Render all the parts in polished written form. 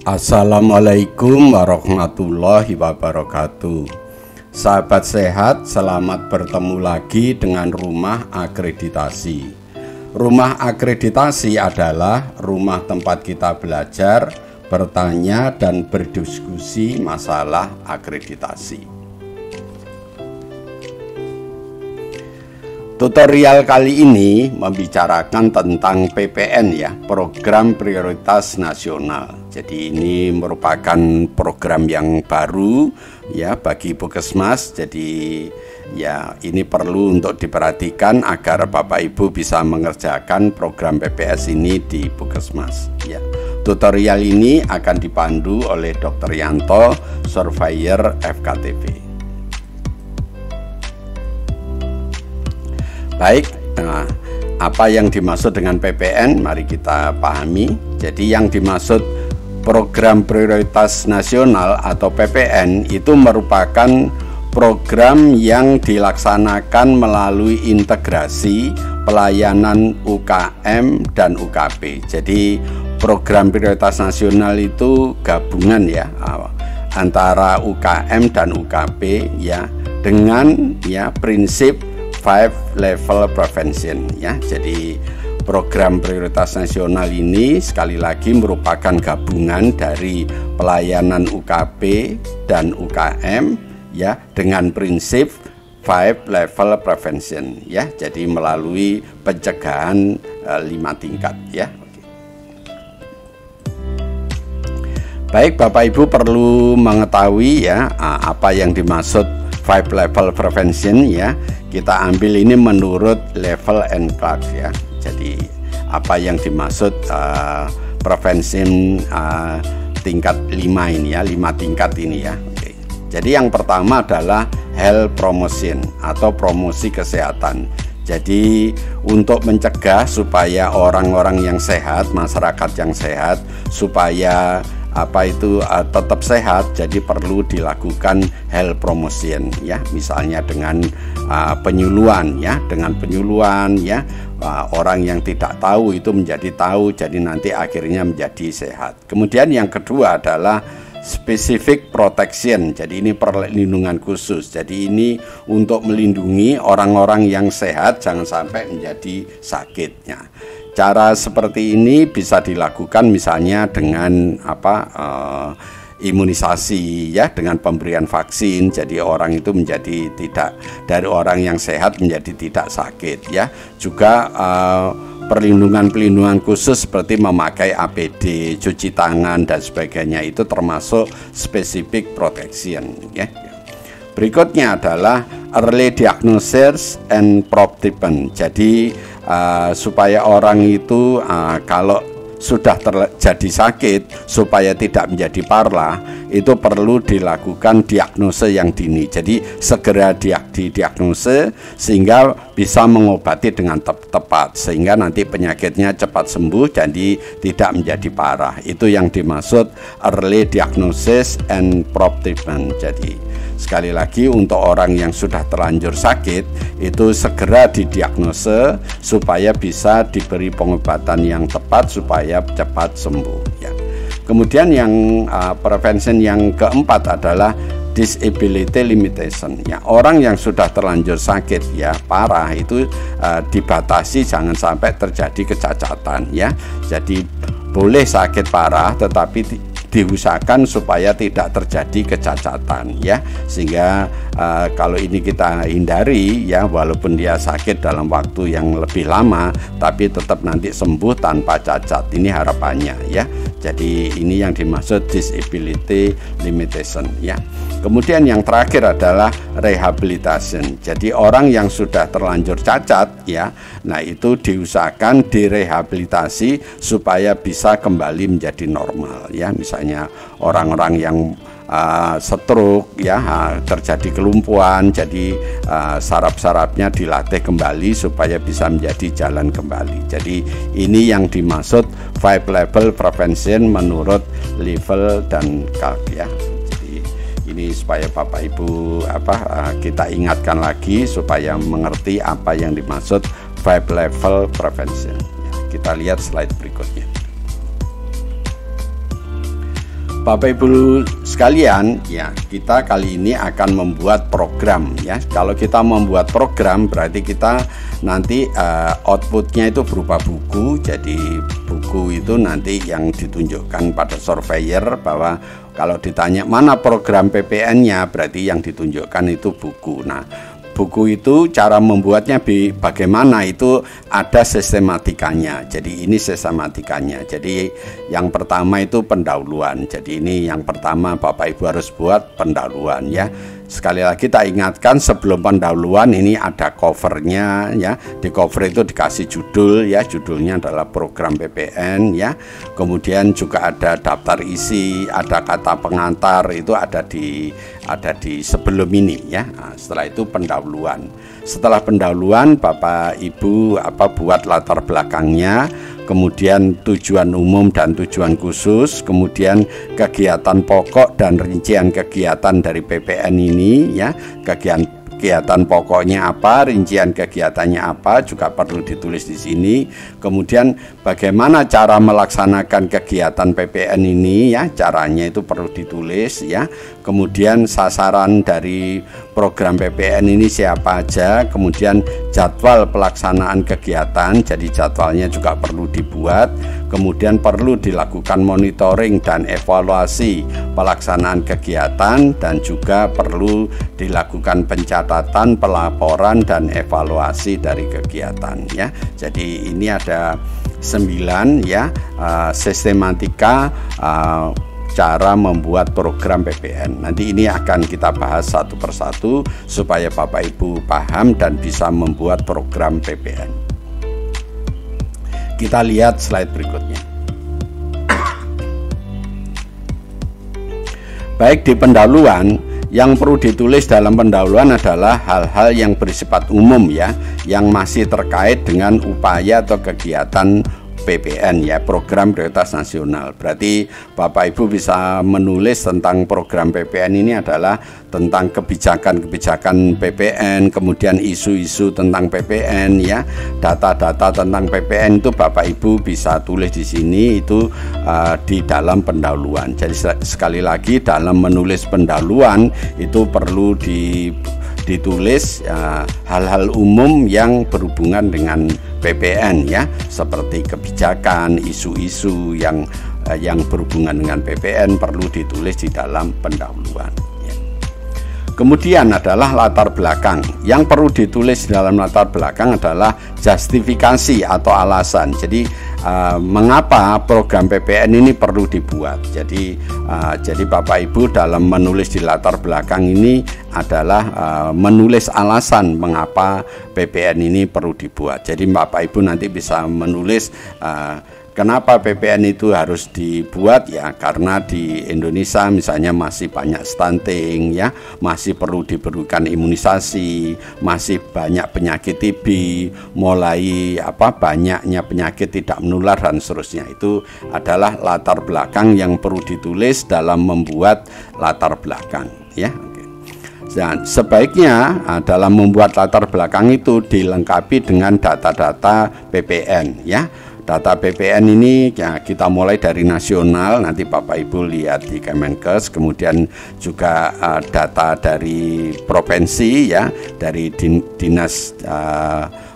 Assalamualaikum warahmatullahi wabarakatuh. Sahabat sehat, selamat bertemu lagi dengan Rumah Akreditasi. Rumah Akreditasi adalah rumah tempat kita belajar, bertanya, dan berdiskusi masalah akreditasi. Tutorial kali ini membicarakan tentang PPN ya, Program Prioritas Nasional. Jadi ini merupakan program yang baru ya bagi Puskesmas. Jadi ya ini perlu untuk diperhatikan agar Bapak Ibu bisa mengerjakan program PPS ini di Puskesmas ya. Tutorial ini akan dipandu oleh Dr. Yanto, Surveyor FKTP. Baik, nah, apa yang dimaksud dengan PPN? Mari kita pahami. Jadi yang dimaksud Program Prioritas Nasional atau PPN itu merupakan program yang dilaksanakan melalui integrasi pelayanan UKM dan UKP. Jadi Program Prioritas Nasional itu gabungan ya antara UKM dan UKP ya dengan ya prinsip 5 level prevention ya. Jadi program prioritas nasional ini sekali lagi merupakan gabungan dari pelayanan UKP dan UKM ya dengan prinsip 5 level prevention ya. Jadi melalui pencegahan 5 tingkat ya. Baik, Bapak Ibu perlu mengetahui ya apa yang dimaksud 5 level prevention ya. Kita ambil ini menurut level NCLAC ya. Jadi apa yang dimaksud prevention tingkat 5 ini ya, 5 tingkat ini ya. Oke. Jadi yang pertama adalah health promotion atau promosi kesehatan. Jadi untuk mencegah supaya orang-orang yang sehat, masyarakat yang sehat, supaya tetap sehat, jadi perlu dilakukan health promotion ya, misalnya dengan penyuluhan ya, orang yang tidak tahu itu menjadi tahu, jadi nanti akhirnya menjadi sehat. Kemudian yang kedua adalah specific protection, jadi ini perlindungan khusus, jadi ini untuk melindungi orang-orang yang sehat jangan sampai menjadi sakitnya. Cara seperti ini bisa dilakukan misalnya dengan imunisasi ya, dengan pemberian vaksin. Jadi orang itu menjadi dari orang yang sehat menjadi tidak sakit ya. Juga perlindungan khusus seperti memakai APD, cuci tangan dan sebagainya itu termasuk specific protection ya. Berikutnya adalah early diagnosis and treatment. Jadi supaya orang itu kalau sudah terjadi sakit supaya tidak menjadi parah, itu perlu dilakukan diagnosis yang dini. Jadi segera didiagnosis sehingga bisa mengobati dengan tepat sehingga nanti penyakitnya cepat sembuh jadi tidak menjadi parah. Itu yang dimaksud early diagnosis and treatment. Jadi sekali lagi untuk orang yang sudah terlanjur sakit itu segera didiagnosis supaya bisa diberi pengobatan yang tepat supaya cepat sembuh ya. Kemudian yang prevention yang keempat adalah disability limitation ya. Orang yang sudah terlanjur sakit ya parah itu dibatasi jangan sampai terjadi kecacatan ya. Jadi boleh sakit parah tetapi diusahakan supaya tidak terjadi kecacatan ya, sehingga kalau ini kita hindari ya, walaupun dia sakit dalam waktu yang lebih lama tapi tetap nanti sembuh tanpa cacat, ini harapannya ya. Jadi ini yang dimaksud disability limitation ya. Kemudian yang terakhir adalah rehabilitation. Jadi orang yang sudah terlanjur cacat ya, nah itu diusahakan direhabilitasi supaya bisa kembali menjadi normal ya. Misalnya orang-orang yang stroke ya, terjadi kelumpuhan, jadi saraf-sarafnya dilatih kembali supaya bisa menjadi jalan kembali. Jadi ini yang dimaksud 5 level prevention menurut level dan CALC ya. Jadi ini supaya Bapak Ibu kita ingatkan lagi supaya mengerti apa yang dimaksud 5 level prevention. Kita lihat slide berikutnya. Bapak Ibu sekalian, ya, kita kali ini akan membuat program, ya. Kalau kita membuat program berarti kita nanti outputnya itu berupa buku. Jadi buku itu nanti yang ditunjukkan pada surveyor, bahwa kalau ditanya mana program PPN-nya berarti yang ditunjukkan itu buku. Nah, buku itu cara membuatnya bagaimana itu ada sistematikanya. Jadi ini sistematikanya. Jadi yang pertama itu pendahuluan. Jadi ini yang pertama Bapak Ibu harus buat pendahuluan, ya. Sekali lagi kita ingatkan, sebelum pendahuluan ini ada covernya, ya. Di cover itu dikasih judul, ya. Judulnya adalah program PPN, ya. Kemudian juga ada daftar isi, ada kata pengantar, itu ada di sebelum ini, ya. Nah, setelah itu pendahuluan. Setelah pendahuluan Bapak Ibu buat latar belakangnya, kemudian tujuan umum dan tujuan khusus, kemudian kegiatan pokok dan rincian kegiatan dari PPN ini, ya. Kegiatan pokoknya apa, rincian kegiatannya apa juga perlu ditulis di sini. Kemudian bagaimana cara melaksanakan kegiatan PPN ini, ya, caranya itu perlu ditulis, ya. Kemudian sasaran dari program PPN ini siapa aja, kemudian jadwal pelaksanaan kegiatan, jadi jadwalnya juga perlu dibuat. Kemudian perlu dilakukan monitoring dan evaluasi pelaksanaan kegiatan, dan juga perlu dilakukan pencatatan, pelaporan, dan evaluasi dari kegiatan, ya. Jadi ini ada 9, ya, sistematika cara membuat program PPN. Nanti ini akan kita bahas satu persatu supaya Bapak Ibu paham dan bisa membuat program PPN. Kita lihat slide berikutnya. Baik, di pendahuluan, yang perlu ditulis dalam pendahuluan adalah hal-hal yang bersifat umum, ya, yang masih terkait dengan upaya atau kegiatan PPN, ya, program prioritas nasional. Berarti Bapak Ibu bisa menulis tentang program PPN ini adalah tentang kebijakan-kebijakan PPN, kemudian isu-isu tentang PPN, ya, data-data tentang PPN itu Bapak Ibu bisa tulis di sini, itu di dalam pendahuluan. Jadi sekali lagi, dalam menulis pendahuluan itu perlu ditulis hal-hal umum yang berhubungan dengan PPN, ya, seperti kebijakan, isu-isu yang berhubungan dengan PPN perlu ditulis di dalam pendahuluan, ya. Kemudian adalah latar belakang. Yang perlu ditulis dalam latar belakang adalah justifikasi atau alasan. Jadi mengapa program PPN ini perlu dibuat. Jadi Bapak Ibu dalam menulis di latar belakang ini adalah menulis alasan mengapa PPN ini perlu dibuat. Jadi Bapak Ibu nanti bisa menulis kenapa PPN itu harus dibuat, ya, karena di Indonesia misalnya masih banyak stunting, ya, masih perlu diberikan imunisasi, masih banyak penyakit TB, mulai banyaknya penyakit tidak menular dan seterusnya. Itu adalah latar belakang yang perlu ditulis dalam membuat latar belakang, ya. Dan sebaiknya dalam membuat latar belakang itu dilengkapi dengan data-data PPN, ya. Data PPN ini, ya, kita mulai dari nasional, nanti Bapak Ibu lihat di Kemenkes, kemudian juga data dari provinsi, ya, dari dinas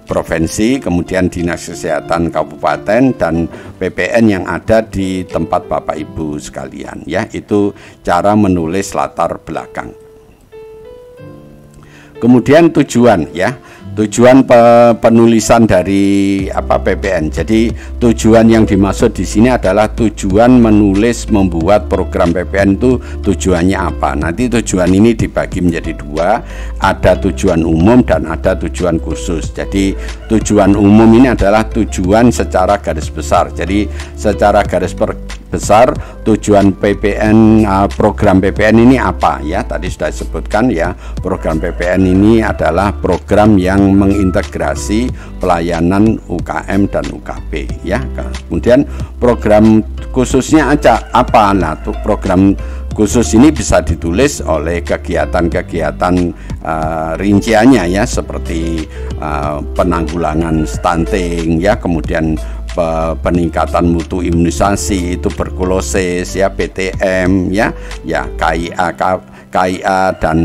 provinsi, kemudian dinas kesehatan kabupaten, dan PPN yang ada di tempat Bapak Ibu sekalian, ya. Itu cara menulis latar belakang. Kemudian tujuan, ya. Tujuan penulisan dari PPN. Jadi tujuan yang dimaksud di sini adalah tujuan menulis membuat program PPN itu tujuannya apa. Nanti tujuan ini dibagi menjadi 2, ada tujuan umum dan ada tujuan khusus. Jadi tujuan umum ini adalah tujuan secara garis besar. Jadi secara garis besar tujuan PPN, program PPN ini apa, ya. Tadi sudah disebutkan, ya, program PPN ini adalah program yang mengintegrasi pelayanan UKM dan UKP, ya. Kemudian program khususnya aja apa? Nah, program khusus ini bisa ditulis oleh kegiatan-kegiatan rinciannya, ya, seperti penanggulangan stunting, ya, kemudian peningkatan mutu imunisasi, tuberkulosis ya, PTM ya, KIA dan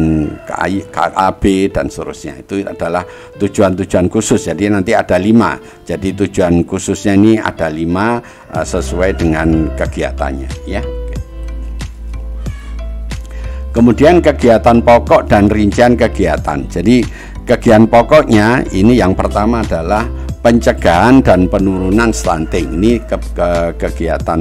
KAB dan seterusnya. Itu adalah tujuan-tujuan khusus. Jadi nanti ada 5. Jadi tujuan khususnya ini ada 5 sesuai dengan kegiatannya ya. Kemudian kegiatan pokok dan rincian kegiatan. Jadi kegiatan pokoknya ini yang pertama adalah pencegahan dan penurunan stunting. Ini kegiatan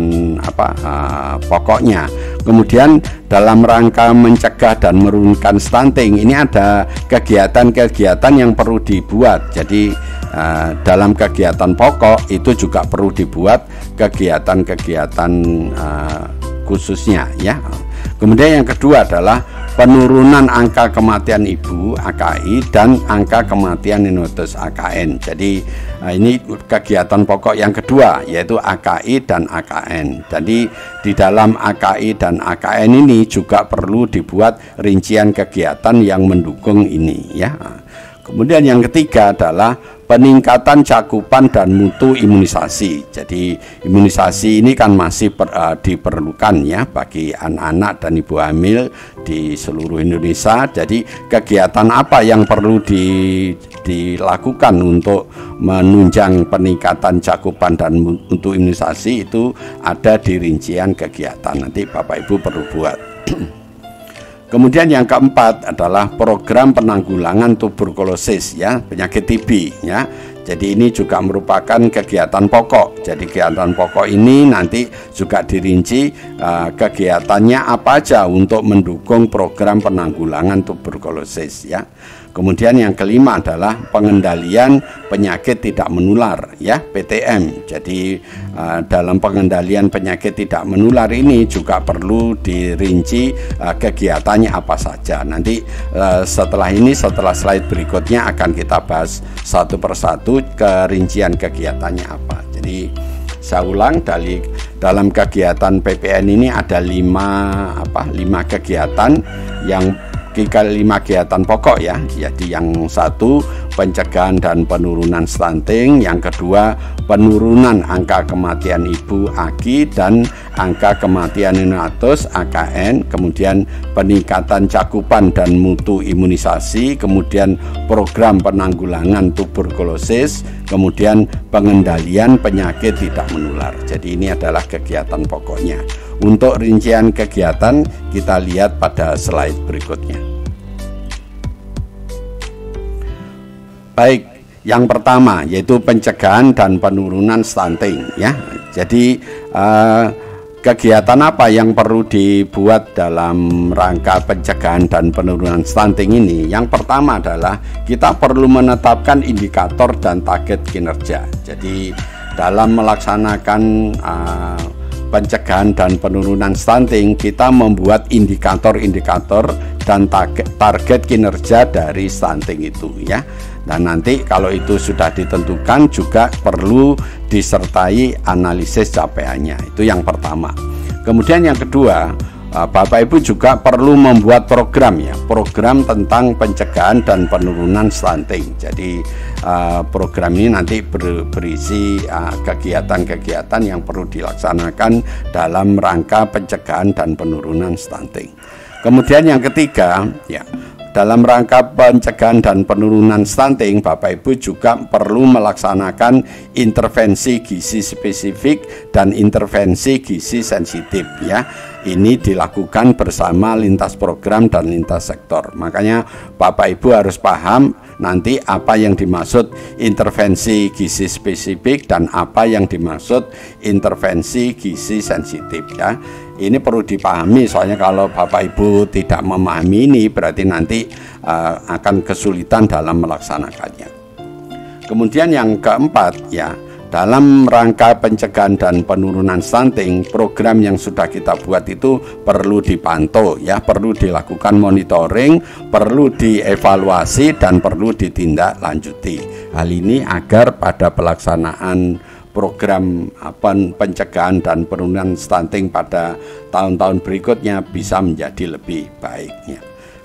pokoknya. Kemudian dalam rangka mencegah dan menurunkan stunting ini ada kegiatan-kegiatan yang perlu dibuat. Jadi dalam kegiatan pokok itu juga perlu dibuat kegiatan-kegiatan khususnya ya. Kemudian yang kedua adalah penurunan angka kematian ibu AKI dan angka kematian neonatus AKN. Jadi ini kegiatan pokok yang kedua yaitu AKI dan AKN. Jadi di dalam AKI dan AKN ini juga perlu dibuat rincian kegiatan yang mendukung ini ya. Kemudian yang ketiga adalah peningkatan cakupan dan mutu imunisasi. Jadi imunisasi ini kan masih diperlukan ya bagi anak-anak dan ibu hamil di seluruh Indonesia. Jadi kegiatan apa yang perlu dilakukan untuk menunjang peningkatan cakupan dan mutu imunisasi itu ada di rincian kegiatan. Nanti Bapak Ibu perlu buat. Kemudian yang keempat adalah program penanggulangan tuberkulosis ya, penyakit TB ya. Jadi ini juga merupakan kegiatan pokok. Jadi kegiatan pokok ini nanti juga dirinci kegiatannya apa aja untuk mendukung program penanggulangan tuberkulosis ya. Kemudian yang kelima adalah pengendalian penyakit tidak menular ya, PTM. Jadi dalam pengendalian penyakit tidak menular ini juga perlu dirinci kegiatannya apa saja. Nanti setelah slide berikutnya akan kita bahas satu persatu kerincian kegiatannya apa. Jadi saya ulang, dalam kegiatan PPN ini ada 5 kegiatan yang 5 kegiatan pokok ya. Jadi yang satu pencegahan dan penurunan stunting, yang kedua penurunan angka kematian ibu AKI dan angka kematian neonatus AKN, kemudian peningkatan cakupan dan mutu imunisasi, kemudian program penanggulangan tuberkulosis, kemudian pengendalian penyakit tidak menular. Jadi ini adalah kegiatan pokoknya. Untuk rincian kegiatan kita lihat pada slide berikutnya. Baik, yang pertama yaitu pencegahan dan penurunan stunting ya. Jadi kegiatan apa yang perlu dibuat dalam rangka pencegahan dan penurunan stunting ini? Yang pertama adalah kita perlu menetapkan indikator dan target kinerja. Jadi dalam melaksanakan pencegahan dan penurunan stunting, kita membuat indikator-indikator dan target kinerja dari stunting itu ya. Dan nanti kalau itu sudah ditentukan juga perlu disertai analisis capaiannya. Itu yang pertama. Kemudian yang kedua, Bapak Ibu juga perlu membuat program ya, program tentang pencegahan dan penurunan stunting. Jadi program ini nanti berisi kegiatan-kegiatan yang perlu dilaksanakan dalam rangka pencegahan dan penurunan stunting. Kemudian yang ketiga ya, dalam rangka pencegahan dan penurunan stunting, Bapak Ibu juga perlu melaksanakan intervensi gizi spesifik dan intervensi gizi sensitif ya. Ini dilakukan bersama lintas program dan lintas sektor. Makanya Bapak Ibu harus paham nanti apa yang dimaksud intervensi gizi spesifik dan apa yang dimaksud intervensi gizi sensitif ya. Ini perlu dipahami, soalnya kalau Bapak Ibu tidak memahami ini berarti nanti akan kesulitan dalam melaksanakannya. Kemudian yang keempat ya, dalam rangka pencegahan dan penurunan stunting, program yang sudah kita buat itu perlu dipantau ya, perlu dilakukan monitoring, perlu dievaluasi dan perlu ditindaklanjuti. Hal ini agar pada pelaksanaan program pencegahan dan penurunan stunting pada tahun-tahun berikutnya bisa menjadi lebih baiknya.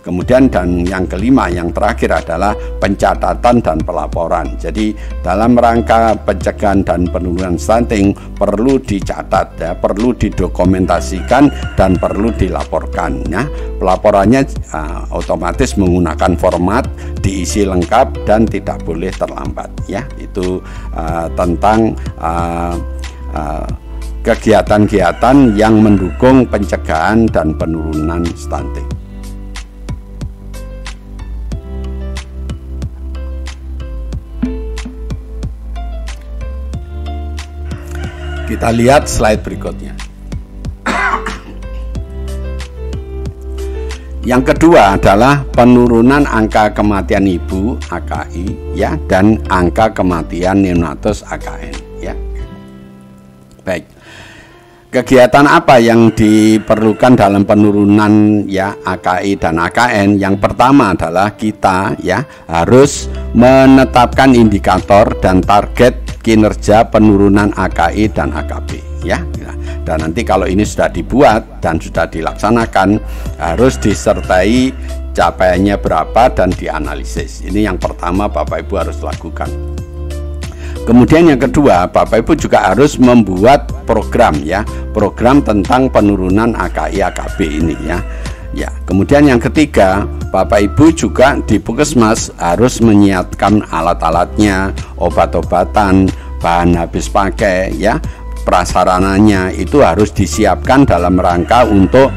Kemudian dan yang kelima, yang terakhir adalah pencatatan dan pelaporan. Jadi dalam rangka pencegahan dan penurunan stunting perlu dicatat ya, perlu didokumentasikan dan perlu dilaporkan ya. Pelaporannya otomatis menggunakan format, diisi lengkap dan tidak boleh terlambat ya. Itu tentang kegiatan-kegiatan yang mendukung pencegahan dan penurunan stunting. Kita lihat slide berikutnya. Yang kedua adalah penurunan angka kematian ibu AKI ya, dan angka kematian neonatus AKN ya. Baik. Kegiatan apa yang diperlukan dalam penurunan ya AKI dan AKN? Yang pertama adalah kita ya harus menetapkan indikator dan target kinerja penurunan AKI dan AKB ya. Dan nanti kalau ini sudah dibuat dan sudah dilaksanakan, harus disertai capaiannya berapa dan dianalisis. Ini yang pertama Bapak Ibu harus lakukan. Kemudian yang kedua, Bapak Ibu juga harus membuat program ya, program tentang penurunan AKI AKB ini ya. Ya, kemudian yang ketiga, Bapak Ibu juga di Puskesmas harus menyiapkan alat-alatnya, obat-obatan, bahan habis pakai ya, prasarananya itu harus disiapkan dalam rangka untuk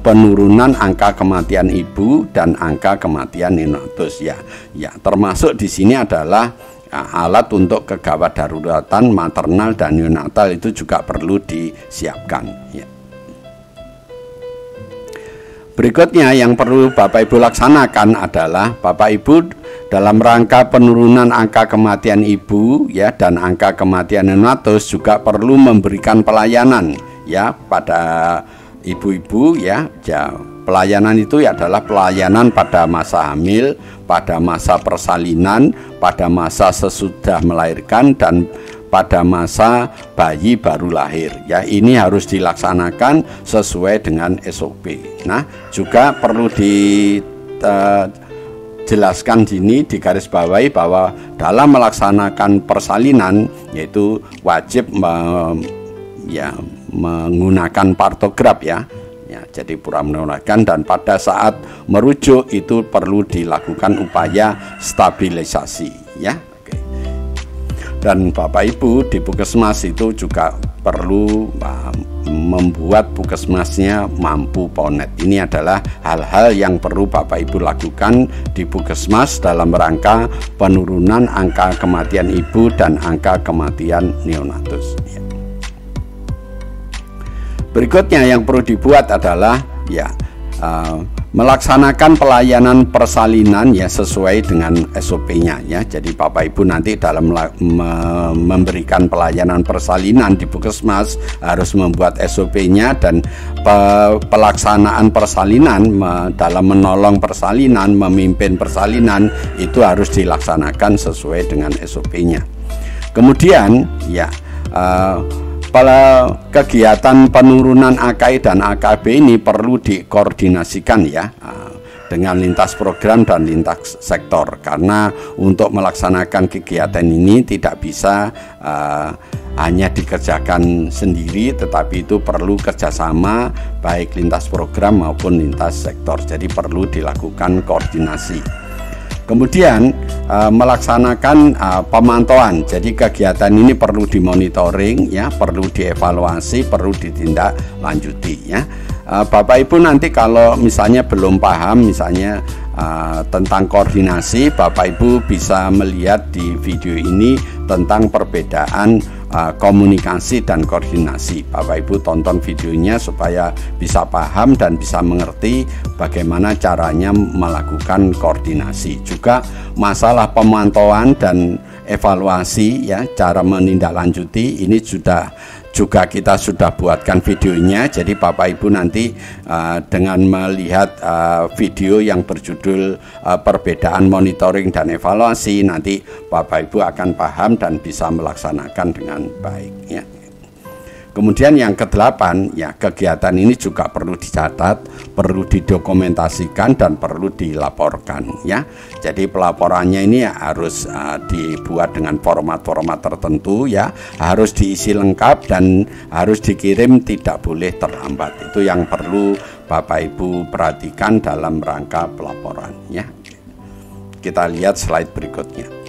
penurunan angka kematian ibu dan angka kematian neonatus ya. Ya, termasuk di sini adalah alat untuk kegawat daruratan maternal dan neonatal itu juga perlu disiapkan ya. Berikutnya yang perlu Bapak Ibu laksanakan adalah Bapak Ibu dalam rangka penurunan angka kematian ibu ya dan angka kematian neonatus juga perlu memberikan pelayanan ya pada ibu-ibu ya. Pelayanan itu adalah pelayanan pada masa hamil, pada masa persalinan, pada masa sesudah melahirkan dan pada masa bayi baru lahir ya. Ini harus dilaksanakan sesuai dengan SOP. Nah, juga perlu dijelaskan sini, digarisbawahi bahwa dalam melaksanakan persalinan yaitu wajib menggunakan partograf ya. Ya, jadi pura melahirkan dan pada saat merujuk itu perlu dilakukan upaya stabilisasi ya. Oke. Dan Bapak Ibu di Puskesmas itu juga perlu membuat Puskesmasnya mampu PONET. Ini adalah hal-hal yang perlu Bapak Ibu lakukan di Puskesmas dalam rangka penurunan angka kematian ibu dan angka kematian neonatus ya. Berikutnya yang perlu dibuat adalah ya melaksanakan pelayanan persalinan ya sesuai dengan SOP-nya ya. Jadi Bapak Ibu nanti dalam memberikan pelayanan persalinan di Puskesmas harus membuat SOP-nya dan pelaksanaan persalinan dalam menolong persalinan, memimpin persalinan itu harus dilaksanakan sesuai dengan SOP-nya. Kemudian ya pada kegiatan penurunan AKI dan AKB ini perlu dikoordinasikan ya dengan lintas program dan lintas sektor, karena untuk melaksanakan kegiatan ini tidak bisa hanya dikerjakan sendiri, tetapi itu perlu kerjasama baik lintas program maupun lintas sektor. Jadi perlu dilakukan koordinasi. Kemudian melaksanakan pemantauan. Jadi kegiatan ini perlu dimonitoring ya, perlu dievaluasi, perlu ditindaklanjuti ya. Bapak Ibu nanti kalau misalnya belum paham misalnya tentang koordinasi, Bapak Ibu bisa melihat di video ini tentang perbedaan komunikasi dan koordinasi. Bapak Ibu tonton videonya supaya bisa paham dan bisa mengerti bagaimana caranya melakukan koordinasi. Juga masalah pemantauan dan evaluasi ya, cara menindaklanjuti ini juga kita sudah buatkan videonya. Jadi Bapak Ibu nanti dengan melihat video yang berjudul perbedaan monitoring dan evaluasi, nanti Bapak Ibu akan paham dan bisa melaksanakan dengan baik ya. Kemudian yang ke-8, ya, kegiatan ini juga perlu dicatat, perlu didokumentasikan dan perlu dilaporkan, ya. Jadi pelaporannya ini harus dibuat dengan format-format tertentu, ya, harus diisi lengkap dan harus dikirim, tidak boleh terlambat. Itu yang perlu Bapak Ibu perhatikan dalam rangka pelaporan, ya. Kita lihat slide berikutnya.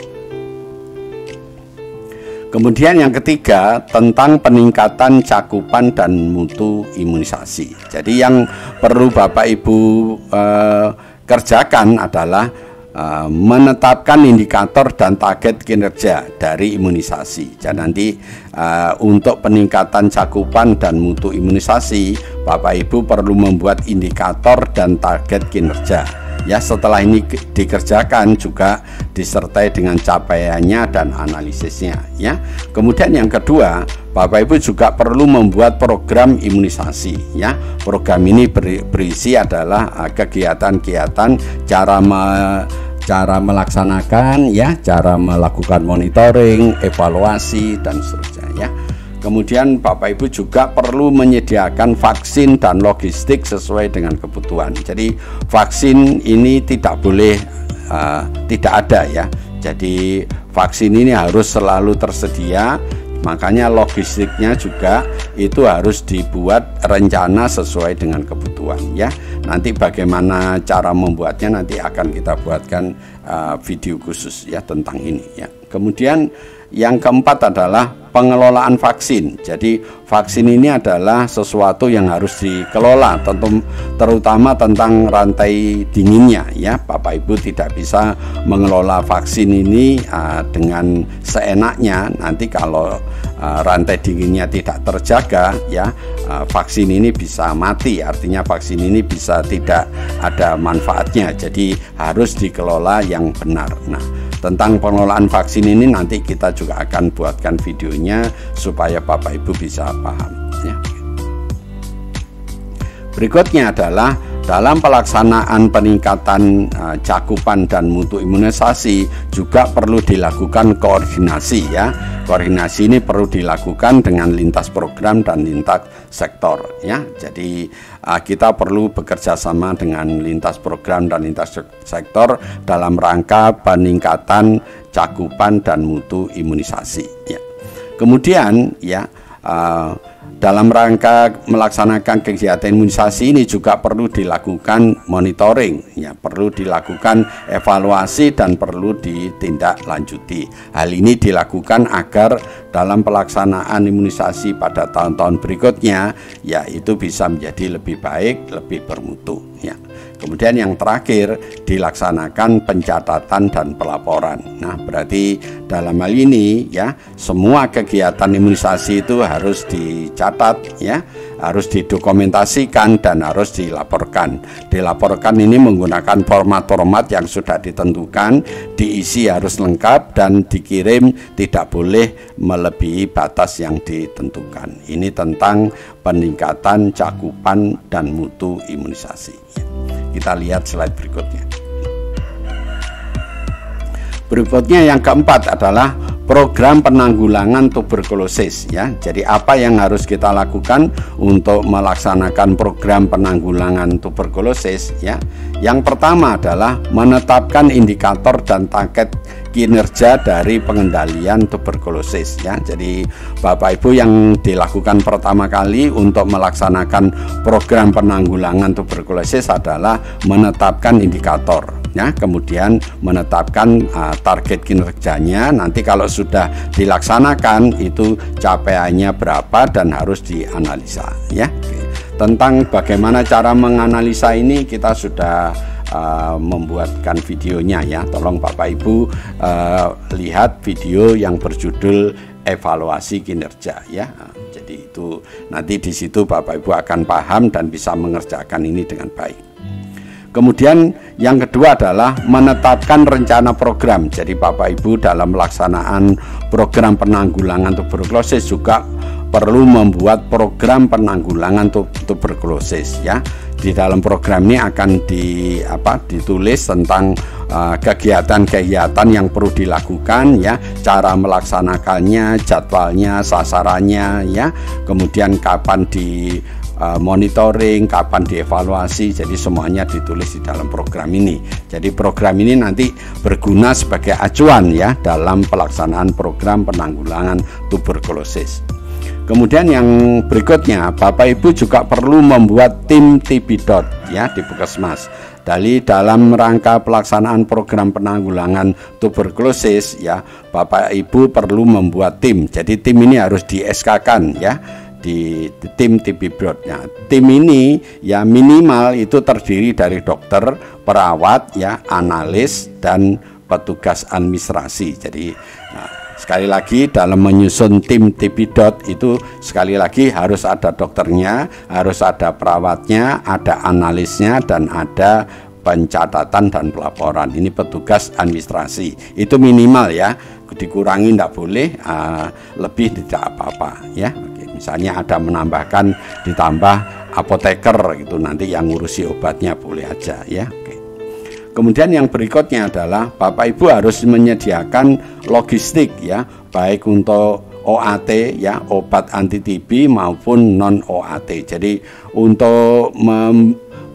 Kemudian yang ketiga, tentang peningkatan cakupan dan mutu imunisasi. Jadi yang perlu Bapak Ibu kerjakan adalah menetapkan indikator dan target kinerja dari imunisasi. Dan nanti untuk peningkatan cakupan dan mutu imunisasi, Bapak Ibu perlu membuat indikator dan target kinerja. Ya, setelah ini dikerjakan juga disertai dengan capaiannya dan analisisnya, ya. Kemudian yang kedua, Bapak Ibu juga perlu membuat program imunisasi, ya. Program ini berisi adalah kegiatan-kegiatan, cara melaksanakan, ya, cara melakukan monitoring, evaluasi dan seterusnya, ya. Kemudian Bapak Ibu juga perlu menyediakan vaksin dan logistik sesuai dengan kebutuhan. Jadi vaksin ini tidak boleh tidak ada, ya. Jadi vaksin ini harus selalu tersedia. Makanya logistiknya juga itu harus dibuat rencana sesuai dengan kebutuhan, ya. Nanti bagaimana cara membuatnya nanti akan kita buatkan video khusus, ya, tentang ini, ya. Kemudian yang keempat adalah pengelolaan vaksin. Jadi vaksin ini adalah sesuatu yang harus dikelola, terutama tentang rantai dinginnya, ya. Bapak Ibu tidak bisa mengelola vaksin ini dengan seenaknya. Nanti kalau rantai dinginnya tidak terjaga, ya, vaksin ini bisa mati. Artinya vaksin ini bisa tidak ada manfaatnya. Jadi harus dikelola yang benar. Nah, tentang pengelolaan vaksin ini nanti kita juga akan buatkan videonya supaya Bapak Ibu bisa paham, ya. Berikutnya adalah dalam pelaksanaan peningkatan cakupan dan mutu imunisasi juga perlu dilakukan koordinasi, ya. Koordinasi ini perlu dilakukan dengan lintas program dan lintas sektor, ya. Jadi kita perlu bekerja sama dengan lintas program dan lintas sektor dalam rangka peningkatan cakupan dan mutu imunisasi, ya. Kemudian, ya, dalam rangka melaksanakan kegiatan imunisasi ini juga perlu dilakukan monitoring, ya, perlu dilakukan evaluasi dan perlu ditindaklanjuti. Hal ini dilakukan agar dalam pelaksanaan imunisasi pada tahun-tahun berikutnya, ya, itu bisa menjadi lebih baik, lebih bermutu, ya. Kemudian yang terakhir, dilaksanakan pencatatan dan pelaporan. Nah, berarti dalam hal ini, ya, semua kegiatan imunisasi itu harus dicatat, ya, harus didokumentasikan dan harus dilaporkan. Dilaporkan ini menggunakan format-format yang sudah ditentukan, diisi harus lengkap dan dikirim tidak boleh melebihi batas yang ditentukan. Ini tentang peningkatan cakupan dan mutu imunisasi. Kita lihat slide berikutnya. Berikutnya yang keempat adalah program penanggulangan tuberkulosis, ya. Jadi apa yang harus kita lakukan untuk melaksanakan program penanggulangan tuberkulosis, ya. Yang pertama adalah menetapkan indikator dan target kinerja dari pengendalian tuberkulosis, ya. Jadi Bapak Ibu yang dilakukan pertama kali untuk melaksanakan program penanggulangan tuberkulosis adalah menetapkan indikator, ya, kemudian menetapkan target kinerjanya. Nanti kalau sudah dilaksanakan itu capaiannya berapa dan harus dianalisa, ya. Tentang bagaimana cara menganalisa ini kita sudah membuatkan videonya, ya. Tolong Bapak Ibu lihat video yang berjudul evaluasi kinerja, ya. Jadi itu nanti di situ Bapak Ibu akan paham dan bisa mengerjakan ini dengan baik. Kemudian yang kedua adalah menetapkan rencana program. Jadi Bapak Ibu dalam pelaksanaan program penanggulangan tuberkulosis juga perlu membuat program penanggulangan tuberkulosis ya. Di dalam program ini akan ditulis tentang kegiatan-kegiatan yang perlu dilakukan ya, cara melaksanakannya, jadwalnya, sasarannya ya, kemudian kapan di monitoring, kapan dievaluasi. Jadi semuanya ditulis di dalam program ini. Jadi program ini nanti berguna sebagai acuan ya dalam pelaksanaan program penanggulangan tuberkulosis. Kemudian yang berikutnya, Bapak Ibu juga perlu membuat tim TB.DOT ya di Puskesmas. Dalam rangka pelaksanaan program penanggulangan tuberkulosis ya, Bapak Ibu perlu membuat tim. Jadi tim ini harus di SK-kan ya, di tim TB.DOT. Nah, tim ini ya minimal itu terdiri dari dokter, perawat ya, analis dan petugas administrasi. Jadi sekali lagi dalam menyusun tim TB.DOT itu sekali lagi harus ada dokternya, harus ada perawatnya, ada analisnya, dan ada pencatatan dan pelaporan. Ini petugas administrasi. Itu minimal ya, dikurangi tidak boleh, lebih tidak apa-apa ya. Oke, misalnya ada menambahkan ditambah apoteker gitu, nanti yang ngurusi obatnya boleh aja ya. Kemudian yang berikutnya adalah Bapak Ibu harus menyediakan logistik ya, baik untuk OAT ya, obat anti TB maupun non OAT. Jadi untuk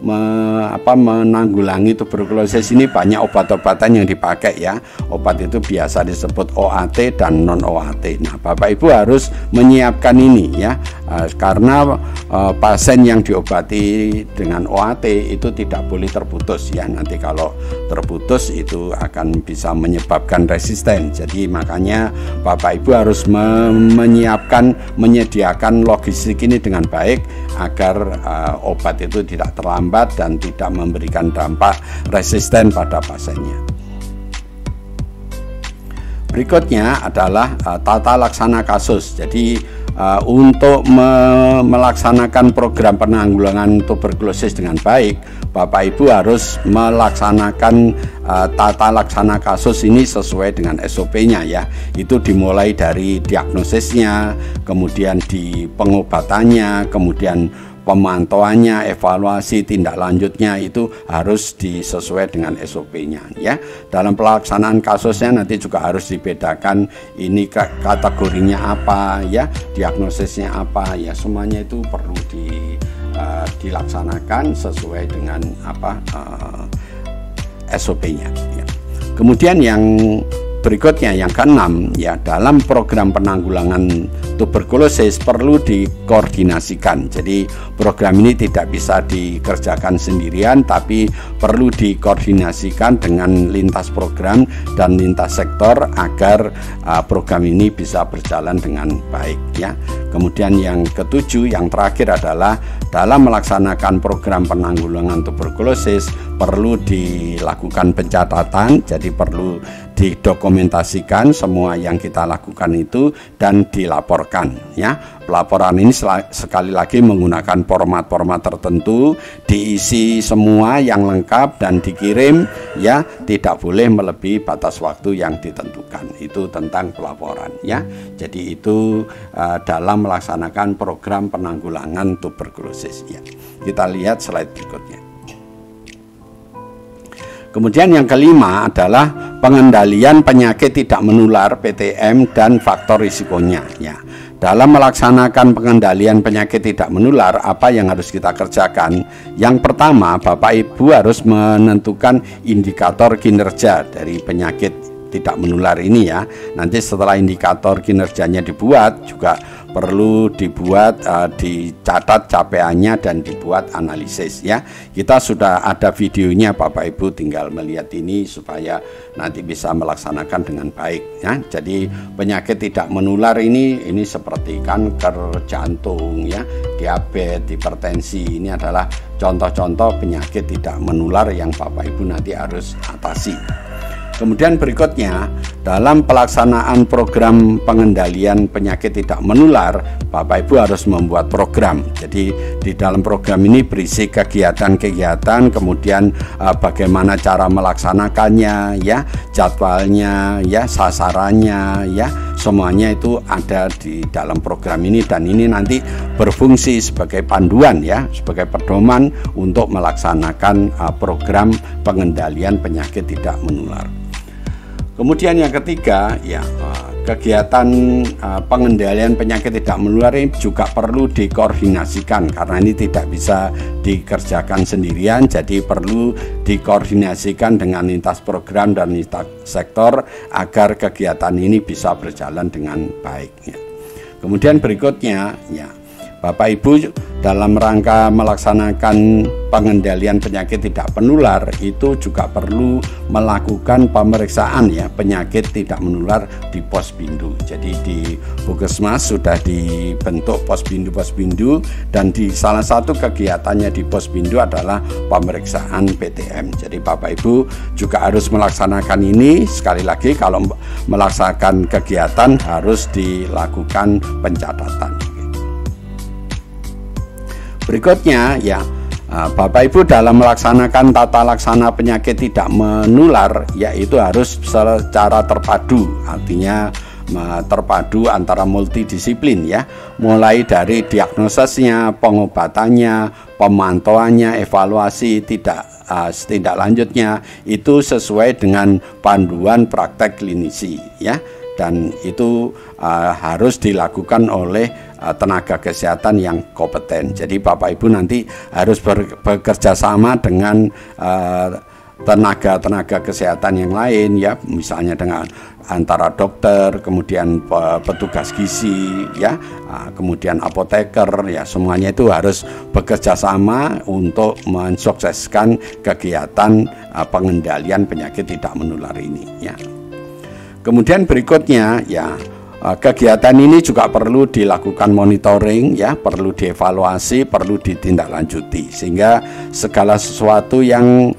menanggulangi tuberkulosis ini banyak obat-obatan yang dipakai ya. Obat itu biasa disebut OAT dan non OAT. Nah, Bapak Ibu harus menyiapkan ini ya, karena pasien yang diobati dengan OAT itu tidak boleh terputus ya. Nanti kalau terputus itu akan bisa menyebabkan resisten. Jadi makanya Bapak Ibu harus menyediakan logistik ini dengan baik agar obat itu tidak terlambat dan tidak memberikan dampak resisten pada pasiennya. Berikutnya adalah tata laksana kasus. Jadi untuk melaksanakan program penanggulangan tuberkulosis dengan baik, Bapak Ibu harus melaksanakan tata laksana kasus ini sesuai dengan SOP-nya ya. Itu dimulai dari diagnosisnya, kemudian di pengobatannya, kemudian pemantauannya, evaluasi, tindak lanjutnya itu harus disesuai dengan SOP-nya ya. Dalam pelaksanaan kasusnya nanti juga harus dibedakan ini kategorinya apa ya, diagnosisnya apa ya, semuanya itu perlu dilaksanakan sesuai dengan SOP-nya ya. Kemudian yang berikutnya yang keenam ya, dalam program penanggulangan tuberkulosis perlu dikoordinasikan. Jadi program ini tidak bisa dikerjakan sendirian, tapi perlu dikoordinasikan dengan lintas program dan lintas sektor agar program ini bisa berjalan dengan baik ya. Kemudian yang ketujuh, yang terakhir adalah dalam melaksanakan program penanggulangan tuberkulosis perlu dilakukan pencatatan. Jadi perlu didokumentasikan semua yang kita lakukan itu dan dilaporkan ya. Pelaporan ini sekali lagi menggunakan format-format tertentu, diisi semua yang lengkap dan dikirim ya, tidak boleh melebihi batas waktu yang ditentukan. Itu tentang pelaporan ya. Jadi itu dalam melaksanakan program penanggulangan tuberkulosis ya. Kita lihat slide berikutnya. Kemudian yang kelima adalah pengendalian penyakit tidak menular (PTM) dan faktor risikonya ya. Dalam melaksanakan pengendalian penyakit tidak menular, apa yang harus kita kerjakan? Yang pertama, Bapak Ibu harus menentukan indikator kinerja dari penyakit tidak menular ini ya. Nanti setelah indikator kinerjanya dibuat, juga perlu dibuat, dicatat capaiannya dan dibuat analisis ya. Kita sudah ada videonya, Bapak Ibu tinggal melihat ini supaya nanti bisa melaksanakan dengan baik ya. Jadi penyakit tidak menular ini seperti kanker jantung ya, diabetes, hipertensi, ini adalah contoh-contoh penyakit tidak menular yang Bapak Ibu nanti harus atasi. Kemudian berikutnya, dalam pelaksanaan program pengendalian penyakit tidak menular, Bapak Ibu harus membuat program. Jadi di dalam program ini berisi kegiatan-kegiatan, kemudian bagaimana cara melaksanakannya ya, jadwalnya ya, sasarannya ya, semuanya itu ada di dalam program ini, dan ini nanti berfungsi sebagai panduan ya, sebagai pedoman untuk melaksanakan program pengendalian penyakit tidak menular. Kemudian yang ketiga ya, kegiatan pengendalian penyakit tidak menular ini juga perlu dikoordinasikan, karena ini tidak bisa dikerjakan sendirian, jadi perlu dikoordinasikan dengan lintas program dan lintas sektor agar kegiatan ini bisa berjalan dengan baik ya. Kemudian berikutnya ya, Bapak Ibu dalam rangka melaksanakan pengendalian penyakit tidak menular itu juga perlu melakukan pemeriksaan ya penyakit tidak menular di Posbindu. Jadi di Puskesmas sudah dibentuk Posbindu dan di salah satu kegiatannya di Posbindu adalah pemeriksaan PTM. Jadi Bapak Ibu juga harus melaksanakan ini. Sekali lagi, kalau melaksanakan kegiatan harus dilakukan pencatatan. Berikutnya ya, Bapak Ibu dalam melaksanakan tata laksana penyakit tidak menular yaitu harus secara terpadu, artinya terpadu antara multidisiplin ya, mulai dari diagnosisnya, pengobatannya, pemantauannya, evaluasi, tindak lanjutnya itu sesuai dengan panduan praktek klinisi ya, dan itu harus dilakukan oleh tenaga kesehatan yang kompeten. Jadi Bapak Ibu nanti harus bekerja sama dengan tenaga kesehatan yang lain ya, misalnya dengan antara dokter, kemudian petugas gizi ya, kemudian apoteker ya, semuanya itu harus bekerja sama untuk mensukseskan kegiatan pengendalian penyakit tidak menular ini ya. Kemudian berikutnya ya, kegiatan ini juga perlu dilakukan monitoring ya, perlu dievaluasi, perlu ditindaklanjuti, sehingga segala sesuatu yang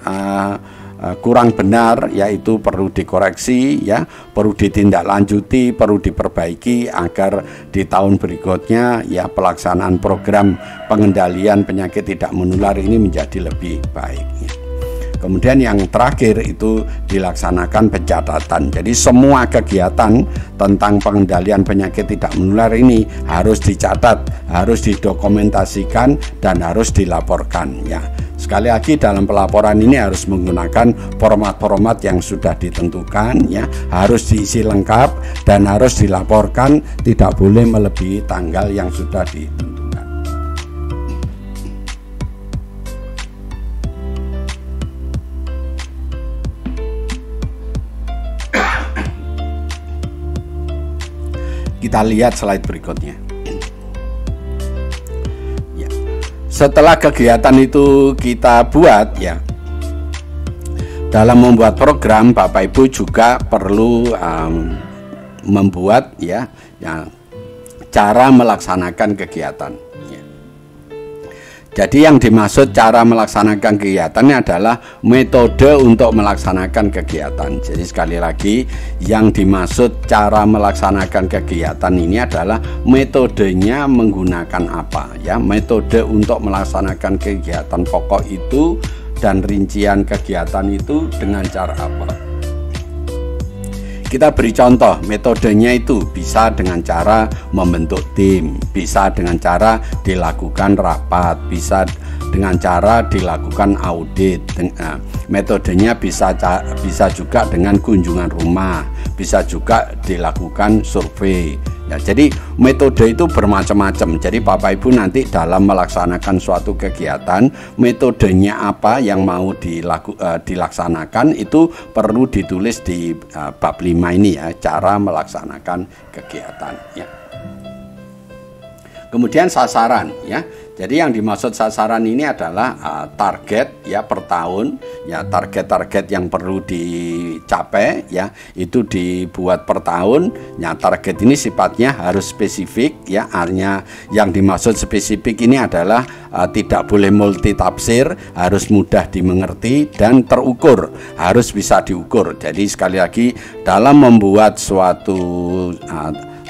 kurang benar yaitu perlu dikoreksi ya, perlu ditindaklanjuti, perlu diperbaiki agar di tahun berikutnya ya pelaksanaan program pengendalian penyakit tidak menular ini menjadi lebih baik ya. Kemudian yang terakhir itu dilaksanakan pencatatan. Jadi semua kegiatan tentang pengendalian penyakit tidak menular ini harus dicatat, harus didokumentasikan, dan harus dilaporkan ya. Sekali lagi, dalam pelaporan ini harus menggunakan format-format yang sudah ditentukan ya, harus diisi lengkap dan harus dilaporkan, tidak boleh melebihi tanggal yang sudah ditentukan. Kita lihat slide berikutnya. Ya. Setelah kegiatan itu kita buat ya, dalam membuat program Bapak Ibu juga perlu membuat ya cara melaksanakan kegiatan. Jadi yang dimaksud cara melaksanakan kegiatannya adalah metode untuk melaksanakan kegiatan. Jadi sekali lagi, yang dimaksud cara melaksanakan kegiatan ini adalah metodenya menggunakan apa ya, metode untuk melaksanakan kegiatan pokok itu dan rincian kegiatan itu dengan cara apa. Kita beri contoh, metodenya itu bisa dengan cara membentuk tim, bisa dengan cara dilakukan rapat, bisa dengan cara dilakukan audit. Metodenya bisa juga dengan kunjungan rumah, bisa juga dilakukan survei. Ya, jadi metode itu bermacam-macam. Jadi Bapak Ibu nanti dalam melaksanakan suatu kegiatan, metodenya apa yang mau dilaksanakan itu perlu ditulis di bab 5 ini ya, cara melaksanakan kegiatan ya. Kemudian sasaran ya. Jadi yang dimaksud sasaran ini adalah target ya per tahun ya, target-target yang perlu dicapai ya, itu dibuat per tahun ya. Target ini sifatnya harus spesifik ya, artinya yang dimaksud spesifik ini adalah tidak boleh multitafsir, harus mudah dimengerti dan terukur, harus bisa diukur. Jadi sekali lagi, dalam membuat suatu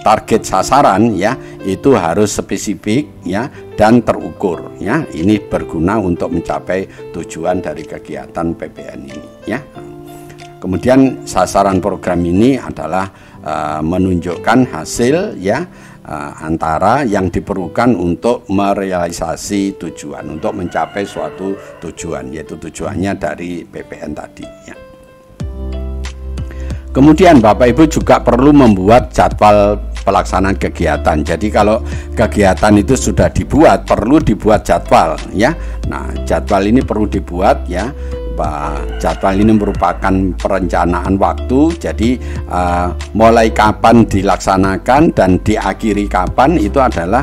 target sasaran ya, itu harus spesifik ya dan terukur ya. Ini berguna untuk mencapai tujuan dari kegiatan PPN ini ya. Kemudian sasaran program ini adalah menunjukkan hasil ya antara yang diperlukan untuk merealisasi tujuan, untuk mencapai suatu tujuan, yaitu tujuannya dari PPN tadi ya. Kemudian Bapak Ibu juga perlu membuat jadwal pelaksanaan kegiatan. Jadi kalau kegiatan itu sudah dibuat, perlu dibuat jadwal ya. Nah, jadwal ini perlu dibuat ya. Jadwal ini merupakan perencanaan waktu, jadi mulai kapan dilaksanakan dan diakhiri kapan itu adalah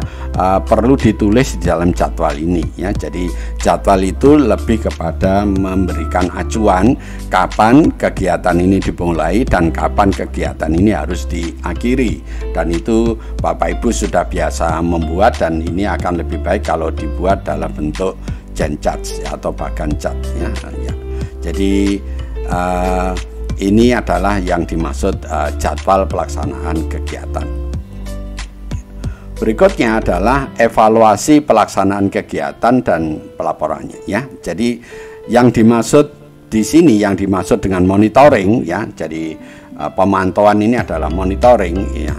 perlu ditulis di dalam jadwal ini ya. Jadi jadwal itu lebih kepada memberikan acuan kapan kegiatan ini dimulai dan kapan kegiatan ini harus diakhiri, dan itu Bapak Ibu sudah biasa membuat, dan ini akan lebih baik kalau dibuat dalam bentuk Gantt chart atau Gantt chart ya. Jadi ini adalah yang dimaksud jadwal pelaksanaan kegiatan. Berikutnya adalah evaluasi pelaksanaan kegiatan dan pelaporannya ya. Jadi yang dimaksud di sini, yang dimaksud dengan monitoring ya. Jadi pemantauan ini adalah monitoring ya,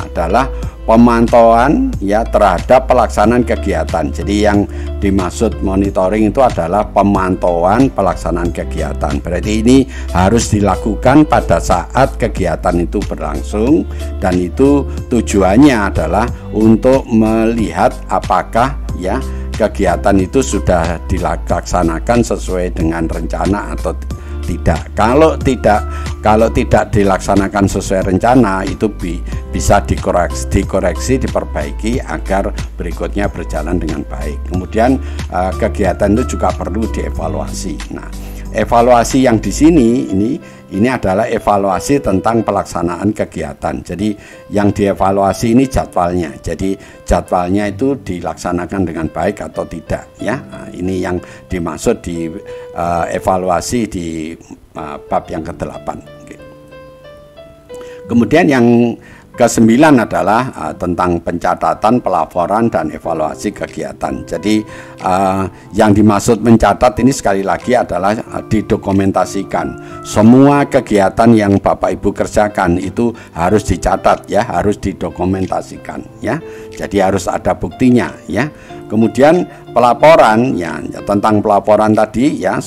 adalah pemantauan ya terhadap pelaksanaan kegiatan. Jadi yang dimaksud monitoring itu adalah pemantauan pelaksanaan kegiatan. Berarti ini harus dilakukan pada saat kegiatan itu berlangsung, dan itu tujuannya adalah untuk melihat apakah ya kegiatan itu sudah dilaksanakan sesuai dengan rencana atau tidak. Kalau tidak dilaksanakan sesuai rencana, itu bisa dikoreksi, diperbaiki agar berikutnya berjalan dengan baik. Kemudian kegiatan itu juga perlu dievaluasi. Nah, evaluasi yang di sini ini adalah evaluasi tentang pelaksanaan kegiatan. Jadi yang dievaluasi ini jadwalnya. Jadi jadwalnya itu dilaksanakan dengan baik atau tidak ya. Nah, ini yang dimaksud di evaluasi di bab yang ke-8. Kemudian yang ke-9 adalah tentang pencatatan, pelaporan, dan evaluasi kegiatan. Jadi yang dimaksud mencatat ini sekali lagi adalah didokumentasikan. Semua kegiatan yang Bapak Ibu kerjakan itu harus dicatat ya, harus didokumentasikan ya. Jadi harus ada buktinya ya. Kemudian pelaporan ya, tentang pelaporan tadi ya,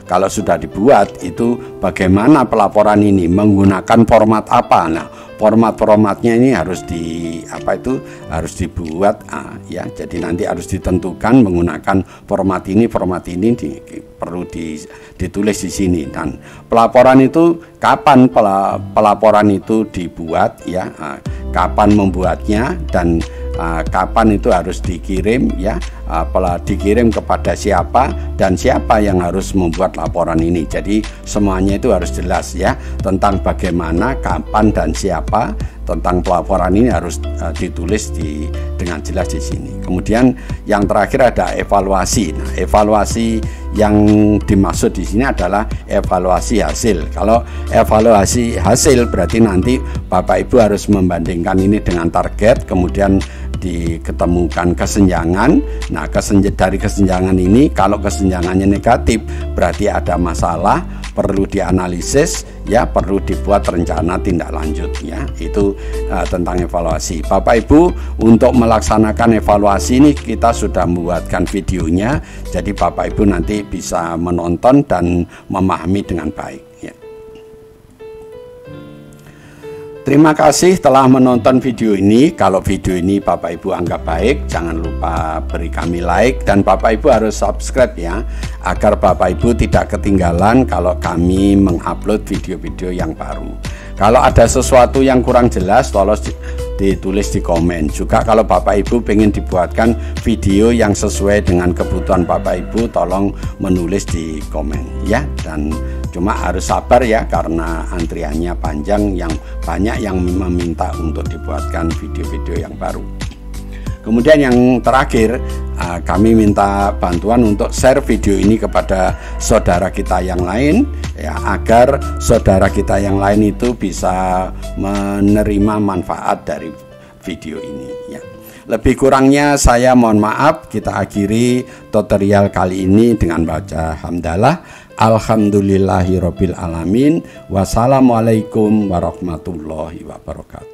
kalau sudah dibuat itu bagaimana pelaporan ini, menggunakan format apa. Nah, formatnya ini harus harus dibuat ya. Jadi nanti harus ditentukan menggunakan format ini perlu ditulis di sini. Dan pelaporan itu kapan pelaporan itu dibuat ya, kapan membuatnya, dan kapan itu harus dikirim ya, dikirim kepada siapa dan siapa yang harus membuat laporan ini. Jadi semuanya itu harus jelas ya, tentang bagaimana, kapan, dan siapa. Tentang pelaporan ini harus ditulis dengan jelas di sini. Kemudian yang terakhir ada evaluasi. Nah, evaluasi yang dimaksud di sini adalah evaluasi hasil. Kalau evaluasi hasil berarti nanti Bapak Ibu harus membandingkan ini dengan target, kemudian diketemukan kesenjangan. Nah, dari kesenjangan ini, kalau kesenjangannya negatif berarti ada masalah, perlu dianalisis ya, perlu dibuat rencana tindak lanjut ya. Itu tentang evaluasi. Bapak Ibu, untuk melaksanakan evaluasi ini kita sudah membuatkan videonya, jadi Bapak Ibu nanti bisa menonton dan memahami dengan baik ya. Terima kasih telah menonton video ini. Kalau video ini Bapak Ibu anggap baik, jangan lupa beri kami like, dan Bapak Ibu harus subscribe ya, agar Bapak Ibu tidak ketinggalan kalau kami mengupload video-video yang baru. Kalau ada sesuatu yang kurang jelas, tolong ditulis di komen. Juga kalau Bapak Ibu pengen dibuatkan video yang sesuai dengan kebutuhan Bapak Ibu, tolong menulis di komen ya. Dan cuma harus sabar ya, karena antriannya panjang, yang banyak yang meminta untuk dibuatkan video-video yang baru. Kemudian yang terakhir, kami minta bantuan untuk share video ini kepada saudara kita yang lain ya, agar saudara kita yang lain itu bisa menerima manfaat dari video ini ya. Lebih kurangnya saya mohon maaf. Kita akhiri tutorial kali ini dengan baca hamdalah. Alhamdulillahirabbil alamin. Wassalamualaikum warahmatullahi wabarakatuh.